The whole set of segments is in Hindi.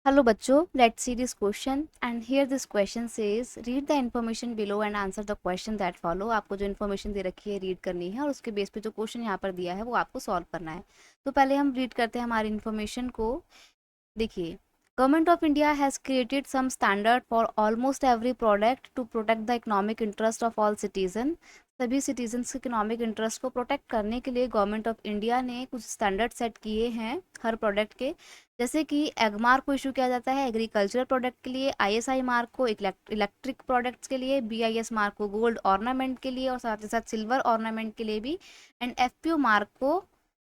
Hello बच्चों, let's see this question and here this question says read the information below and answer the question that follow। आपको जो इन्फॉर्मेशन दे रखी है रीड करनी है और उसके बेस पे जो क्वेश्चन यहाँ पर दिया है वो आपको सॉल्व करना है। तो पहले हम रीड करते हैं हमारी इन्फॉर्मेशन को। देखिए, government of India has created some standard for almost every product to protect the economic interest of all citizen. सभी सिटीजन्स के इकोनॉमिक इंटरेस्ट को प्रोटेक्ट करने के लिए गवर्नमेंट ऑफ इंडिया ने कुछ स्टैंडर्ड सेट किए हैं हर प्रोडक्ट के। जैसे कि एगमार्क को इशू किया जाता है एग्रीकल्चर प्रोडक्ट के लिए, आईएसआई मार्क को इलेक्ट्रिक प्रोडक्ट्स के लिए, बीआईएस मार्क को गोल्ड ऑर्नामेंट के लिए और साथ ही साथ सिल्वर ऑर्नामेंट के लिए भी, एंड एफपीओ मार्क को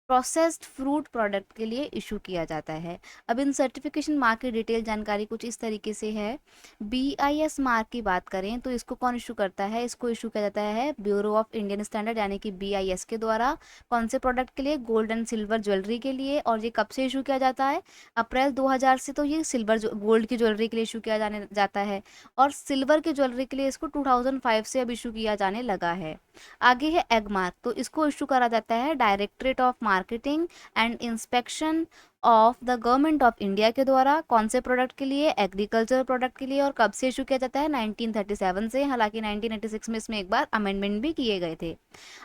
प्रोसेस्ड फ्रूट प्रोडक्ट के लिए इशू किया जाता है। अब इन सर्टिफिकेशन मार्क की डिटेल जानकारी कुछ इस तरीके से है। बीआईएस मार्क की बात करें तो इसको कौन इशू करता है? इसको इशू किया जाता है ब्यूरो ऑफ इंडियन स्टैंडर्ड यानी कि बीआईएस के द्वारा। कौन से प्रोडक्ट के लिए? गोल्ड एंड सिल्वर ज्वेलरी के लिए। और ये कब से इशू किया जाता है? अप्रैल 2000 से तो ये गोल्ड की ज्वेलरी के लिए इशू किया जाने जाता है और सिल्वर की ज्वेलरी के लिए इसको 2005 से अब इशू किया जाने लगा है। आगे है एगमार्क, तो इसको इशू करा जाता है directorate of marketing and inspection of the government of India के द्वारा। कौन से प्रोडक्ट के लिए? एग्रीकल्चर प्रोडक्ट के लिए। और कब से इशू किया जाता है? 1937 से। हालांकि 1986 में इसमें एक बार अमेंडमेंट भी किए गए थे।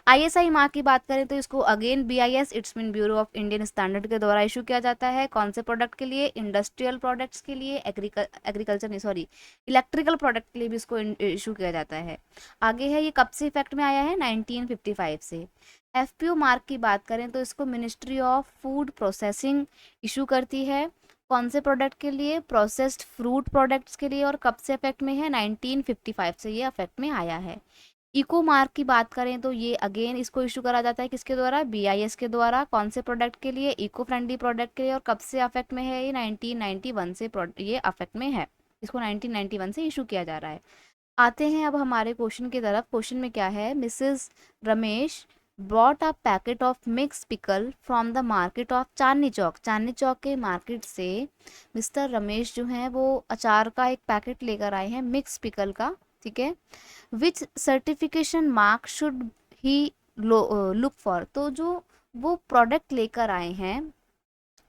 आईएसआई मार्क की बात करें तो इसको again BIS it's mean bureau of Indian standard के द्वारा इशू किया जाता है। कौन से प्रोडक्ट के लिए? इंडस्ट्रियल प्रोडक्ट्स के लिए, एग्रीकल्चर नहीं सॉरी इलेक्ट्रिकल प्रोडक्ट के लिए भी इसको इशू किया जाता है। आगे है, ये कब से इफेक्ट में आया है? 1955 से। एफपीओ मार्क की बात करें तो इसको ministry of food processing issue करती है। कौन से प्रोडक्ट के लिए? प्रोसेस्ड फ्रूट प्रोडक्ट्स के लिए। और कब से इफेक्ट में है? 1955 से ये इफेक्ट में आया है। इको मार्क की बात करें तो ये अगेन इसको इशू करा जाता है किसके द्वारा? बीआईएस के द्वारा। कौन से प्रोडक्ट के लिए? इको फ्रेंडली प्रोडक्ट के लिए। और कब से अफेक्ट में है? ये 1991 से ये अफेक्ट में है। इसको 1991 से इशू किया जा रहा है। आते हैं अब हमारे क्वेश्चन की तरफ। क्वेश्चन में क्या है? Mrs Ramesh brought a packet of mix pickle from the market of Chandni Chowk. Chandni Chowk के मार्केट से मिस्टर रमेश जो हैं वो अचार का एक पैकेट लेकर आए हैं मिक्स पिकल का, ठीक है। Which certification mark should he look for, तो जो वो प्रोडक्ट लेकर आए हैं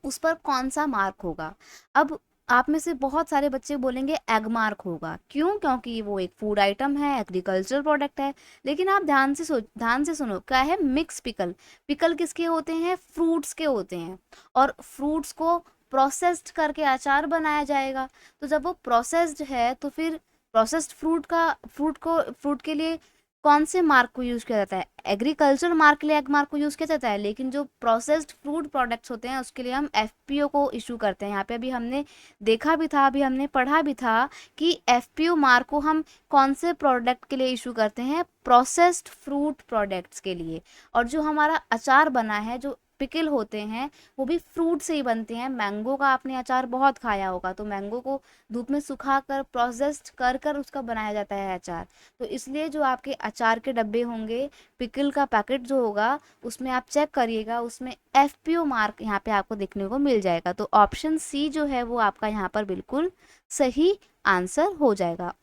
उस पर कौन सा मार्क होगा? अब आप में से बहुत सारे बच्चे बोलेंगे एग मार्क होगा। क्यों? क्योंकि वो एक फूड आइटम है, एग्रीकल्चर प्रोडक्ट है। लेकिन आप ध्यान से सुनो, क्या है? Mix pickle. पिकल किसके होते हैं? फ्रूट्स के होते हैं। और फ्रूट्स को प्रोसेस्ड करके अचार बनाया जाएगा। तो जब वो प्रोसेस्ड है तो फिर प्रोसेस्ड फ्रूट के लिए कौन से मार्क को यूज़ किया जाता है? एग्रीकल्चर मार्क के लिए एग मार्क को यूज़ किया जाता है। लेकिन जो प्रोसेस्ड फ्रूट प्रोडक्ट्स होते हैं उसके लिए हम एफपीओ को इशू करते हैं। यहाँ पे अभी हमने देखा भी था, अभी हमने पढ़ा भी था कि एफपीओ मार्क को हम कौन से प्रोडक्ट के लिए इशू करते हैं? प्रोसेस्ड फ्रूट प्रोडक्ट्स के लिए। और जो हमारा अचार बना है, जो पिकल होते हैं, वो भी फ्रूट से ही बनते हैं। मैंगो का आपने अचार बहुत खाया होगा, तो मैंगो को धूप में सुखाकर प्रोसेस्ड कर कर उसका बनाया जाता है अचार। तो इसलिए जो आपके अचार के डब्बे होंगे, पिकल का पैकेट जो होगा, उसमें आप चेक करिएगा, उसमें एफपीओ मार्क यहाँ पे आपको देखने को मिल जाएगा। तो ऑप्शन सी जो है वो आपका यहाँ पर बिल्कुल सही आंसर हो जाएगा,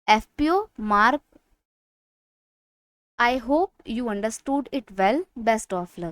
FPO mark. I hope you understood it well. Best of luck.